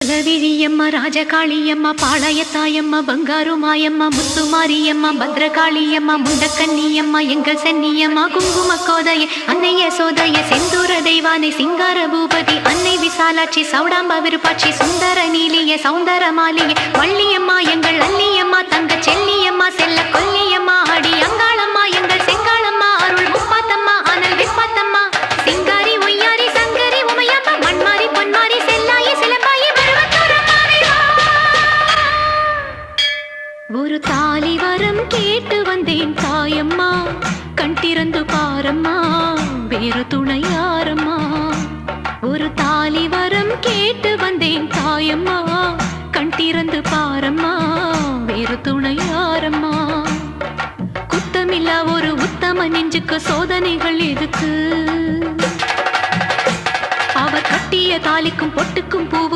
குலவிழியம்மா ராஜகாளியம்மா பாளையத்தாயம்மா பங்காரு மாயம்மா முத்துமாரியம்மா பத்ரகாளியம்மா முண்டக்கன்னியம்மா எங்கள் சென்னியம்மா குங்கும கோதைய அன்னைய சோதைய செந்தூர தெய்வானை சிங்கார பூபதி அன்னை விசாலாட்சி சௌடாம்ப விருப்பாட்சி சுந்தர நீலிய சௌந்தர மாலிய வள்ளியம்மா எங்கள் அல்லியம்மா தங்க செல்லியம்மா செல்ல கொல்லியம்மா அடி அங்காளம்மா எங்கள் செங்காளம்மா அருள் முப்பாத்தம்மா அனல் விப்பாத்தம்மா சிங்காரி ஒய்யாரி சங்கரி உமையம்மா மண்மாரி பொன்மாரி செல்லாயி சிலம்பாயி ஒரு தாலி வரம் கேட்டு வந்தேன் தாயம்மா கண் திறந்து பாரம்மா வேறு துணை யாரம்மா ஒரு தாலி வரம் கேட்டு வந்தேன் தாயம்மா கண் திறந்து பாரம்மா வேறு துணை யாரம்மா குத்தமில்லா ஒரு உத்தம நெஞ்சுக்கு சோதனைகள் எதுக்கு அவர் கட்டிய தாலிக்கும் பொட்டுக்கும் பூவுக்கும்